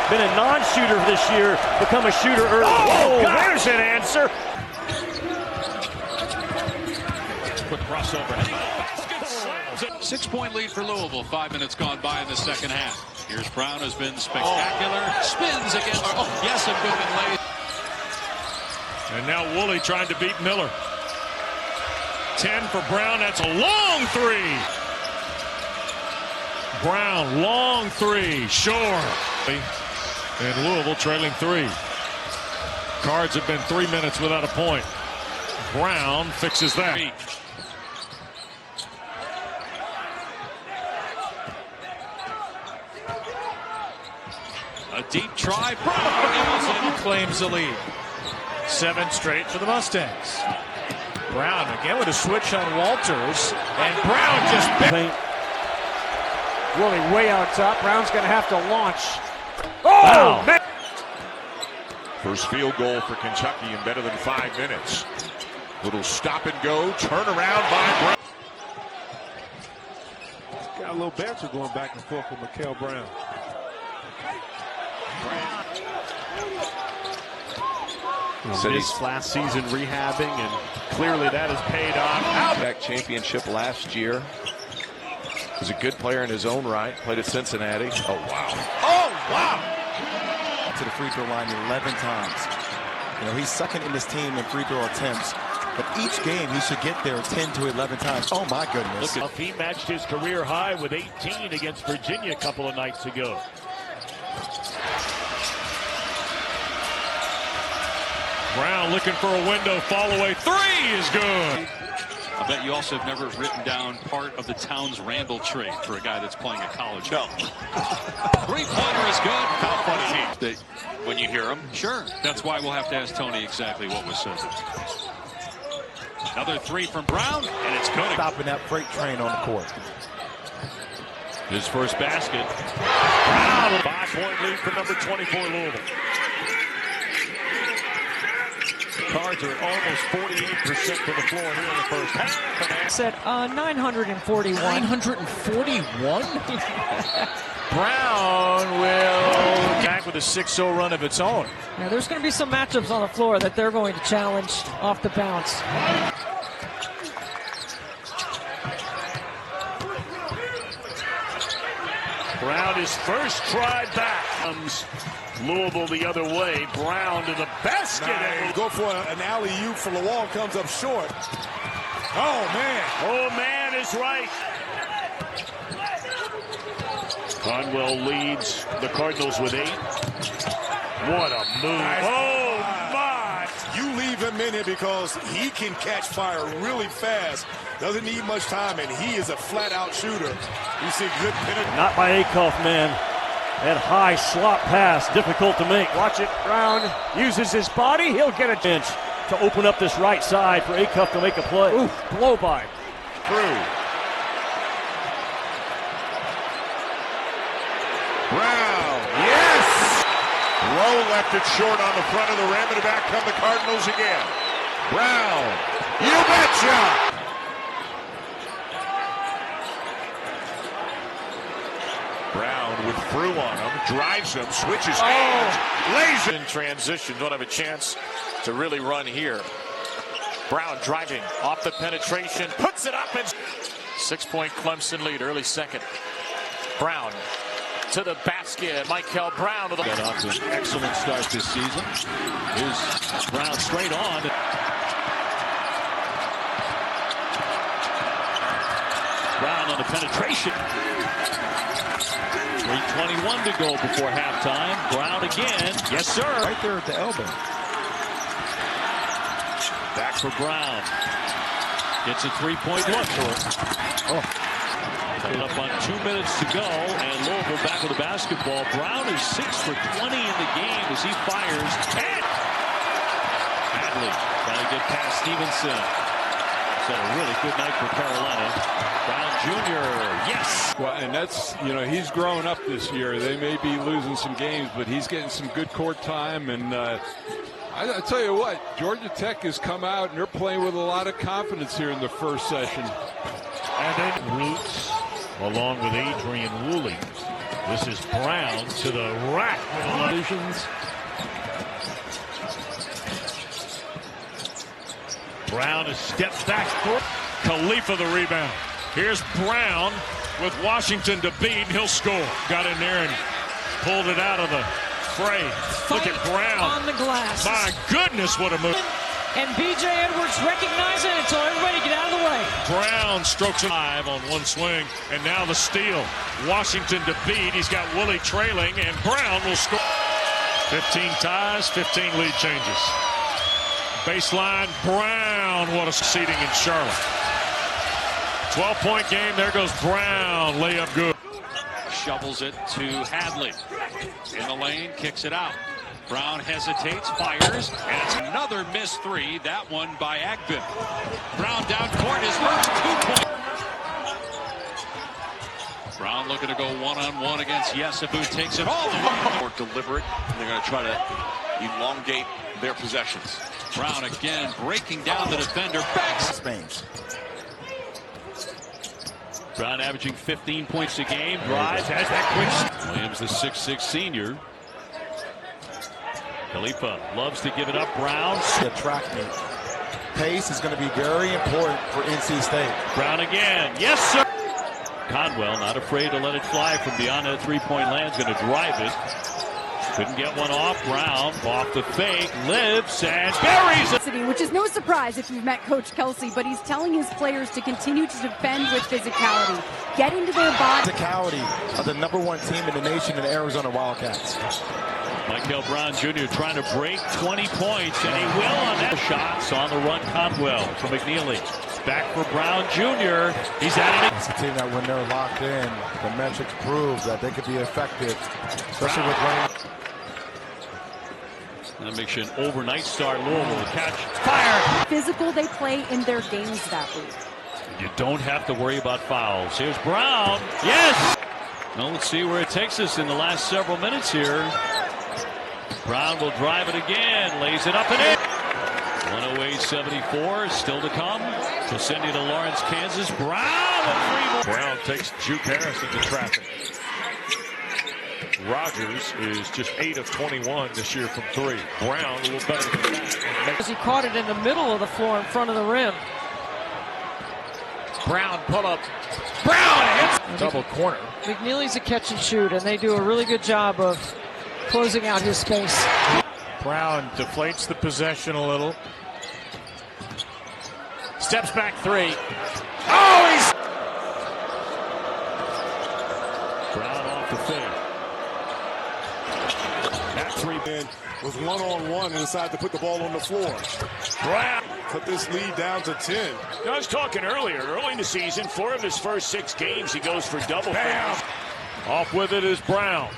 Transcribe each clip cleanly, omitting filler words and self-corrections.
been a non-shooter this year, become a shooter early. Oh, there's an answer. Quick crossover. 6-point lead for Louisville. 5 minutes gone by in the second half. Here's Brown, has been spectacular. Spins again. Oh, yes, a good and late. And now Woolley trying to beat Miller. 10 for Brown. That's a long three. Brown, long three. Shore. And Louisville trailing 3. Cards have been 3 minutes without a point. Brown fixes that. A deep try. Brown claims the lead. 7 straight for the Mustangs. Brown again with a switch on Walters. And Brown just paint. Woolley way out top. Brown's going to have to launch. Oh, man. First field goal for Kentucky in better than 5 minutes. Little stop and go. Turn around by Brown. Got a little banter going back and forth with Mikel Brown. Missed last season rehabbing, and clearly that has paid off. Back championship last year. Was a good player in his own right. Played at Cincinnati. Oh, wow. Oh, wow. To the free throw line 11 times. You know, he's second in this team in free throw attempts. But each game, he should get there 10 to 11 times. Oh, my goodness. He matched his career high with 18 against Virginia a couple of nights ago. Brown looking for a window, fall away. 3 is good. I bet you also have never written down part of the Towns Randall trade for a guy that's playing at college. No. 3-pointer is good. How funny That when you hear him. Sure. That's why we'll have to ask Tony exactly what was said. Another 3 from Brown, and it's good. Stopping that freight train on the court. His first basket. Brown, 5-point lead for number 24 Louisville. Cards are almost 48% from the floor here in the first half. Said 941. 941? Brown will back with a 6-0 run of its own. Now, there's going to be some matchups on the floor that they're going to challenge off the bounce. Brown is first try back. Comes Louisville the other way. Brown to the basket. Nice. Go for an alley-oop for the wall. Comes up short. Oh, man. Oh, man is right. Conwell leads the Cardinals with 8. What a move. Nice. Oh, my. You leave him in here because he can catch fire really fast. Doesn't need much time, and he is a flat-out shooter. You see good penetration. Not by Acuff, man. That high slop pass, difficult to make. Watch it. Brown uses his body. He'll get a bench to open up this right side for Acuff to make a play. Ooh, blow by. Through. Brown. Yes! Rowe left it short on the front of the rim, and back come the Cardinals again. Brown. You betcha! Brown with Frew on him, drives him, switches hands, lays it. In transition, don't have a chance to really run here. Brown driving off the penetration, puts it up, and 6-point Clemson lead, early second. Brown to the basket. Mikel Brown. Got off to an excellent start this season. Here's Brown straight on. Brown on the penetration. 3:21 to go before halftime. Brown again. Yes, sir. Right there at the elbow. Back for Brown. Gets a 3-point look to it. Oh. Coming up on 2 minutes to go, and Louisville back with the basketball. Brown is 6 for 20 in the game as he fires. And Hadley trying to get past Stevenson. It's had a really good night for Carolina. Brown Jr. Yes. Well, and that's, you know, he's growing up this year. They may be losing some games, but he's getting some good court time. And I tell you what, Georgia Tech has come out, and they're playing with a lot of confidence here in the first session. And then Roots, along with Adrian Woolley. This is Brown to the rack. Brown has stepped back. Khalifa the rebound. Here's Brown with Washington to beat. He'll score. Got in there and pulled it out of the fray. Look at Brown. On the glass. My goodness, what a move. And B.J. Edwards recognizing it, so everybody get out of the way. Brown strokes it 5 on one swing, and now the steal. Washington to beat. He's got Willie trailing, and Brown will score. 15 ties, 15 lead changes. Baseline, Brown. What a seating in Charlotte. 12-point game. There goes Brown. Layup good. Shovels it to Hadley. In the lane, kicks it out. Brown hesitates, fires, and it's another missed three. That one by Agben. Brown down court, his first 2 points. Brown looking to go one-on-one against Yesabu. Takes it all the way. More deliberate, and they're going to try to elongate their possessions. Brown again breaking down the defender. Backs. Spain. Brown averaging 15 points a game. Drives, has that quick. Williams, the 6'6" senior. Khalifa loves to give it up. Brown. The track meet. Pace is going to be very important for NC State. Brown again. Yes, sir. Conwell not afraid to let it fly from beyond that three-point land. Going to drive it. Couldn't get one off. Brown off the fake. Lives and buries it. Which is no surprise if you've met Coach Kelsey, but he's telling his players to continue to defend with physicality. Get into their body. Physicality of the #1 team in the nation in the Arizona Wildcats. Mikel Brown Jr. trying to break 20 points, and he will on that. Shots on the run. Conwell from McNeely. Back for Brown Jr. He's at it. It's a team that when they're locked in, the metrics prove that they could be effective, especially with running. That makes you an overnight star. Louisville catch. Fire! Physical they play in their games that week. You don't have to worry about fouls. Here's Brown. Yes! Well, let's see where it takes us in the last several minutes here. Brown will drive it again. Lays it up and in. 108-74 still to come. To send you to Lawrence, Kansas. Brown with 3 more. Brown takes Juke Harris into traffic. Rogers is just 8 of 21 this year from 3. Brown a little better than that. As he caught it in the middle of the floor in front of the rim. Brown pull up. Brown hits. Double corner. McNeely's a catch and shoot, and they do a really good job of closing out his space. Brown deflates the possession a little. Steps back 3. Oh, he's... Brown off the fade. That 3-man was one-on-one and decided to put the ball on the floor. Brown put this lead down to 10. I was talking early in the season, 4 of his first 6 games, he goes for double. Bam! Off with it is Brown.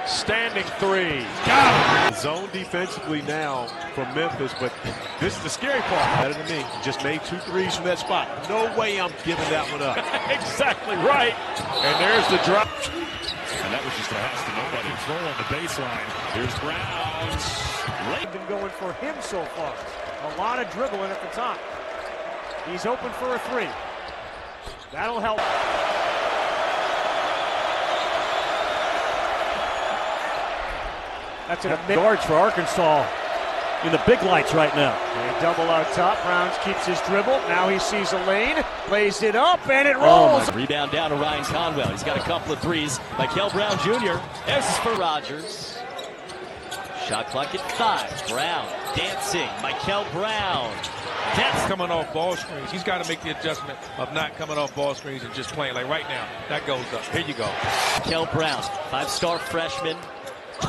Standing 3. Got it. Zone defensively now from Memphis, but this is the scary part. Better than me. Just made 2 threes from that spot. No way I'm giving that one up. Exactly right. And there's the drop. And that was just a pass to nobody. Throw on the baseline. Here's Brown. They've been going for him so far. A lot of dribbling at the top. He's open for a 3. That'll help. That's a guards for Arkansas in the big lights right now. They double out top. Brown keeps his dribble. Now he sees a lane, lays it up, and it rolls. Rebound down to Ryan Conwell. He's got a couple of threes. Mikel Brown Jr. This is for Rogers. Shot clock at 5. Brown dancing. Mikel Brown. That's coming off ball screens. He's got to make the adjustment of not coming off ball screens and just playing. Like right now, that goes up. Here you go. Mikel Brown, 5-star freshman.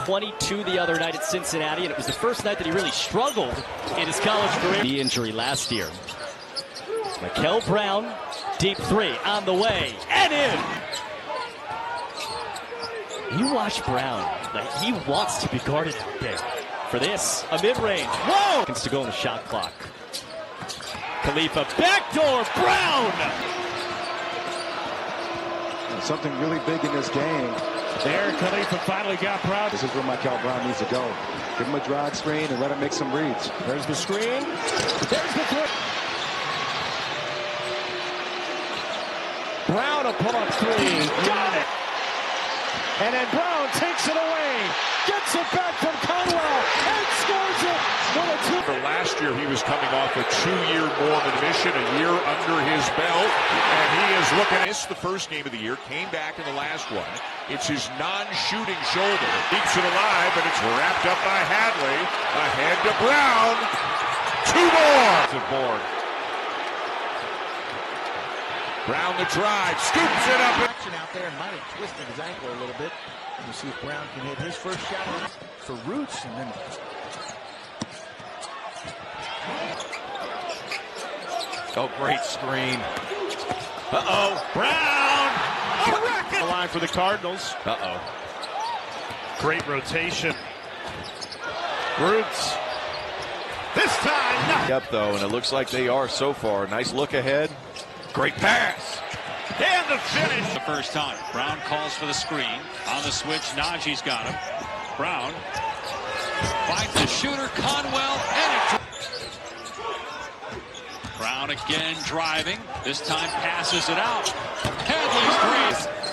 22 the other night at Cincinnati, and it was the first night that he really struggled in his college career. The injury last year. Mikel Brown, deep 3 on the way and in. You watch Brown, like he wants to be guarded out there. For this, a mid-range. Whoa! To go on the shot clock. Khalifa, backdoor, Brown! Something really big in this game. There, Khalifa finally got Brown. This is where Mikel Brown needs to go. Give him a drag screen and let him make some reads. There's the screen. There's the three. Brown a pull-up three. Got it. And then Brown takes it away. Gets it back from Conwell and scores it with a two. For last year, he was coming off a 2-year Mormon mission, a year under his belt, and he is looking. Missed the first game of the year, came back in the last one. It's his non-shooting shoulder. Keeps it alive, but it's wrapped up by Hadley. Ahead to Brown. 2 more. To board. Brown the drive, scoops it up. Action out there, might have twisted his ankle a little bit. We'll see if Brown can hit his first shot for Roots, and then great screen. Brown. The line for the Cardinals. Great rotation. Roots. This time, no. Up though, and it looks like they are so far. Nice look ahead. Great pass. And the finish. The first time. Brown calls for the screen. On the switch, Najee's got him. Brown finds the shooter, Conwell, and it. Brown again driving. This time passes it out. Hadley's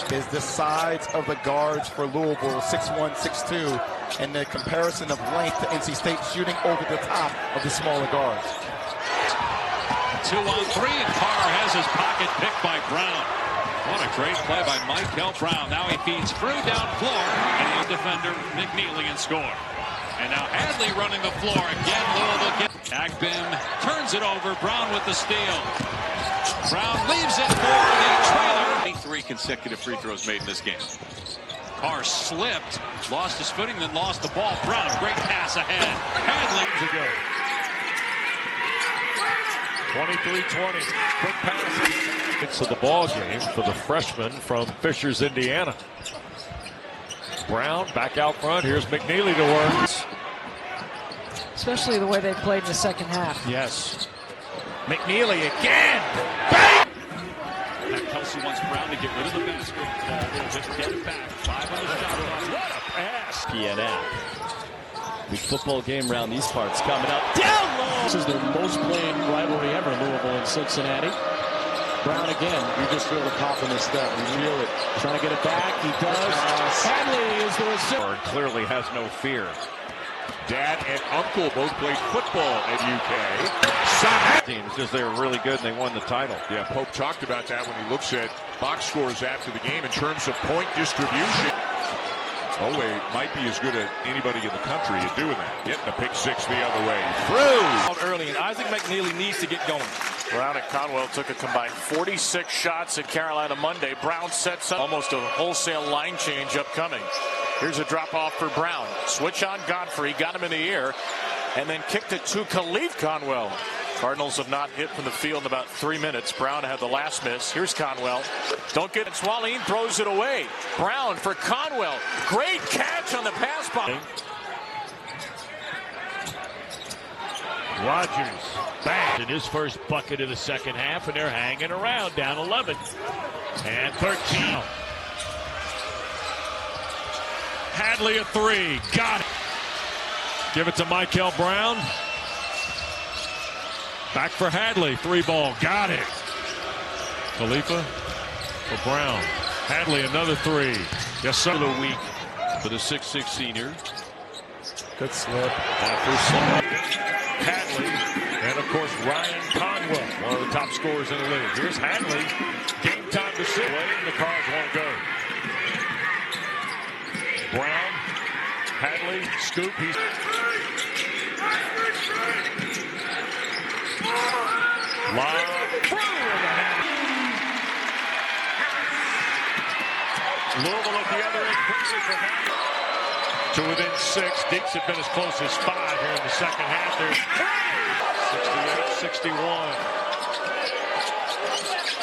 three. Is the sides of the guards for Louisville, 6'1", 6'2", and the comparison of length to NC State shooting over the top of the smaller guards. 2 on 3, and Carr has his pocket picked by Brown. What a great play by Mikel Brown. Now he feeds through down floor, and the defender McNeely and score. And now Hadley running the floor again. Louisville gets Agbim turns it over. Brown with the steal. Brown leaves it for the trailer. 3 consecutive free throws made in this game. Carr slipped, lost his footing, then lost the ball. Brown, great pass ahead. Hadley ago. 23-20. Quick passes. Into the ball game for the freshman from Fishers, Indiana. Brown back out front. Here's McNeely to work. Especially the way they played in the second half. Yes. McNeely again. Bang! Kelsey wants Brown to get rid of the basketball a little bit, get it back. 5 on the shot clock. What a pass. PNL. Big football game around these parts coming up. Down low. This is their most played rivalry ever, Louisville and Cincinnati. Brown again. You just feel the pop in his step. You feel it. Trying to get it back. He does. Hadley is the receiver. Clearly has no fear. Dad and uncle both played football at UK. Teams because they were really good and they won the title. Yeah, Pope talked about that when he looks at box scores after the game in terms of point distribution. Oweh might be as good as anybody in the country at doing that. Getting a pick 6 the other way. Through. Early, and Isaac McNeely needs to get going. Brown and Conwell took a combined 46 shots at Carolina Monday. Brown sets up almost a wholesale line change upcoming. Here's a drop off for Brown. Switch on Godfrey, got him in the air, and then kicked it to Khalif Conwell. Cardinals have not hit from the field in about 3 minutes. Brown had the last miss. Here's Conwell. Don't get it. Swalene throws it away. Brown for Conwell. Great catch on the pass by. Rogers bang in his first bucket of the second half, and they're hanging around down 11 and 13. Hadley a 3, got it. Give it to Mikel Brown. Back for Hadley, 3 ball, got it. Khalifa for Brown. Hadley another 3. Yes, sir. The week for the 6'6" senior. Good slip. Hadley, and of course Ryan Conwell, one of the top scorers in the league. Here's Hadley. Game time to sit. The Cards won't go. Brown, Hadley, scoop. He's live. Louisville at the other end quickly for Hadley. To within 6. Deeks have been as close as 5 here in the second half. There's 68-61.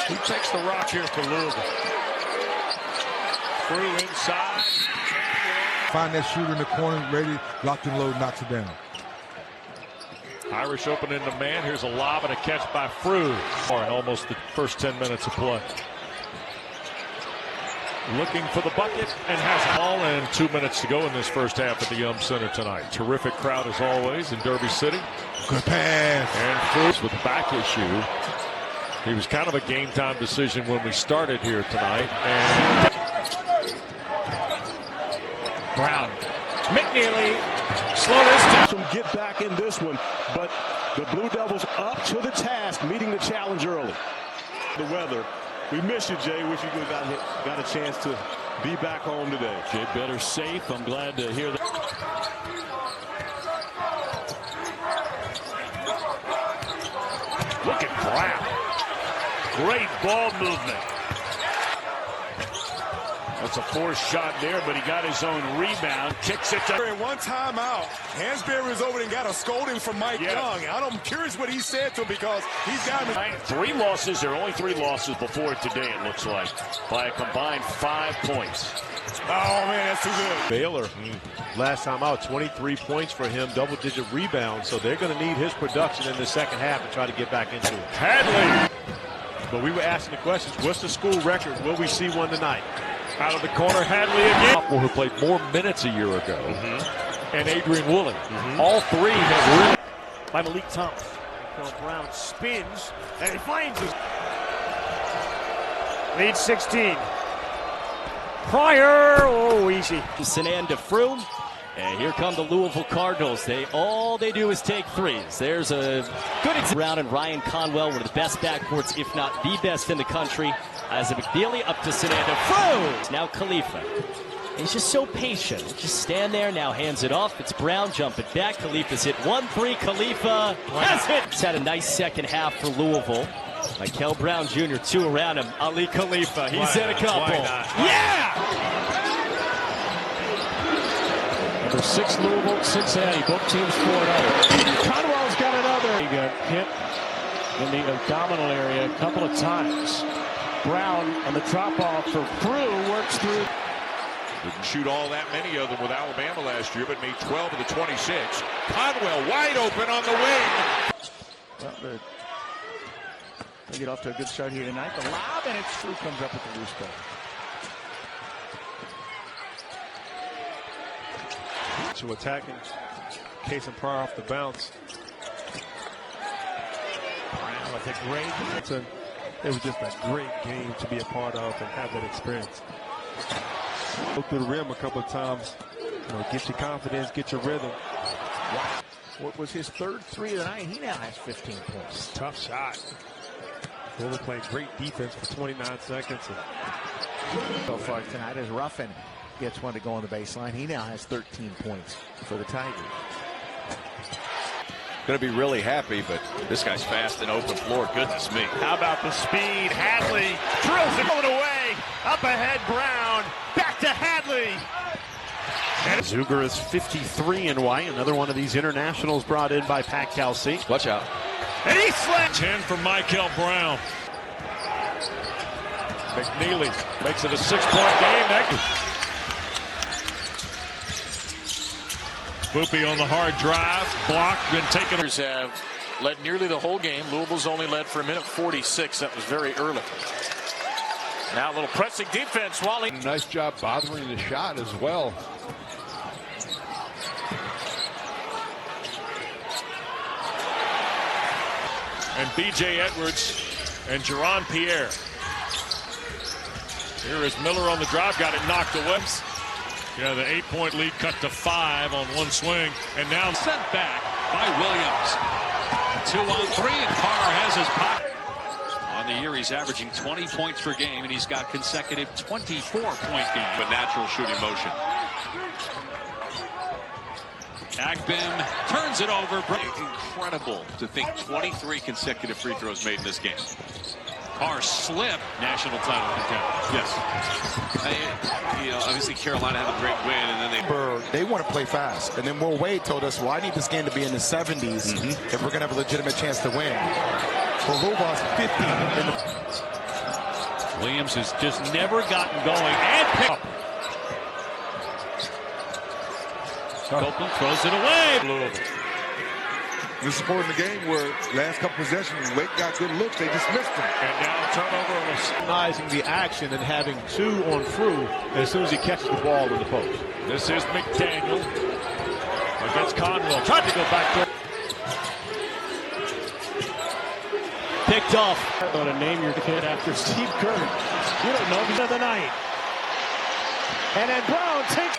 Who takes the rock here for Louisville? Through inside. Find that shooter in the corner, ready, locked and load, knocks it down. Irish open into man. Here's a lob and a catch by Frew. In almost the first 10 minutes of play. Looking for the bucket and has it all, and 2 minutes to go in this first half at the Yum Center tonight. Terrific crowd as always in Derby City. Good pass. And Frew with back issue. He was kind of a game time decision when we started here tonight. And Brown. McNeely. Slow this down. Some get back in this one, but the Blue Devils up to the task, meeting the challenge early. The weather. We miss you, Jay. Wish you could have got a chance to be back home today. Jay, better safe. I'm glad to hear that. Look at Brown. Great ball movement. That's a forced shot there, but he got his own rebound. Kicks it to... One timeout. Hansberry was over and got a scolding from Mike Young. I'm curious what he said to him because he's got him. 3 losses. There are only 3 losses before today, it looks like, by a combined 5 points. Oh, man, that's too good. Baylor, last time out, 23 points for him, double-digit rebounds. So they're going to need his production in the second half to try to get back into it. Hadley. But we were asking the questions, what's the school record? Will we see one tonight? Out of the corner, Hadley again. who played more minutes a year ago. And Adrian Woolley. All 3 have really... By Malik Thomas. Mikel Brown spins, and he finds it. Lead 16. Pryor, oh, easy. Sinan DeFru, and here come the Louisville Cardinals. All they do is take threes. There's a good example. Brown and Ryan Conwell, one of the best backcourts, if not the best in the country. As a McNeely up to Sinan DeFru. Now Khalifa. He's just so patient. Just stand there, now hands it off. It's Brown jumping back. Khalifa's hit 1-3. Khalifa has it. He's had a nice second half for Louisville. Mikel Brown Jr., 2 around him. Ali Khalifa, he's hit a couple. Yeah! Number 6 Louisville, Cincinnati. Both teams 4-0. Conwell's got another. He got hit in the abdominal area a couple of times. Brown on the drop-off for Crew works through. Didn't shoot all that many of them with Alabama last year, but made 12 of the 26. Conwell wide open on the wing. Well, they get off to a good start here tonight. The lob, and it's Crew comes up with the loose ball. To attacking Case and Pryor off the bounce. Brown with a great. It was just a great game to be a part of and have that experience. Go through the rim a couple of times. Get your confidence, get your rhythm. Wow. What was his 3rd 3 of the night? He now has 15 points. Tough shot. Louisville playing great defense for 29 seconds. So far tonight as Ruffin gets one to go on the baseline. He now has 13 points for the Tigers. Going to be really happy, but this guy's fast and open floor. Goodness me. How about the speed? Hadley drills it going away. Up ahead, Brown. Back to Hadley. Zuger is 53 in white. Another one of these internationals brought in by Pat Kelsey. Watch out. And he slams. 10 for Mikel Brown. McNeely makes it a 6-point game. Boopy on the hard drive. Blocked and taken. Have led nearly the whole game. Louisville's only led for a minute 46. That was very early. Now a little pressing defense. Wally. Nice job bothering the shot as well. And B.J. Edwards and Jerron Pierre. Here is Miller on the drive. Got it knocked away. Yeah, the 8-point lead cut to 5 on one swing. And now sent back by Williams. 2 on 3, and Carr has his pocket. On the year, he's averaging 20 points per game, and he's got consecutive 24-point games. But natural shooting motion. Akbim turns it over. Incredible to think 23 consecutive free throws made in this game. Carr slip. National title contender. Yes. Obviously Carolina had a great win, and then they want to play fast. And then Will Wade told us, well, I need this game to be in the 70s if we're going to have a legitimate chance to win. For Louisville's 50. Williams has just never gotten going and picked up. Copeland throws it away. This is a point in the game where last couple possessions, Wake got good looks, they just missed them. And now turnover, recognizing the action and having 2 on Frew as soon as he catches the ball in the post. This is McDaniel against Conwell. Tried to go back there. picked off. Going to name your kid after Steve Kerr. You don't know the other night. And then Brown takes.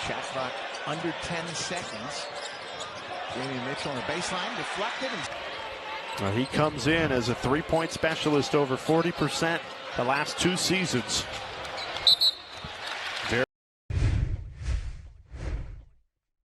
Shot clock under 10 seconds. Jamie Mitchell on the baseline, deflected. Well, he comes in as a three-point specialist, over 40% the last 2 seasons.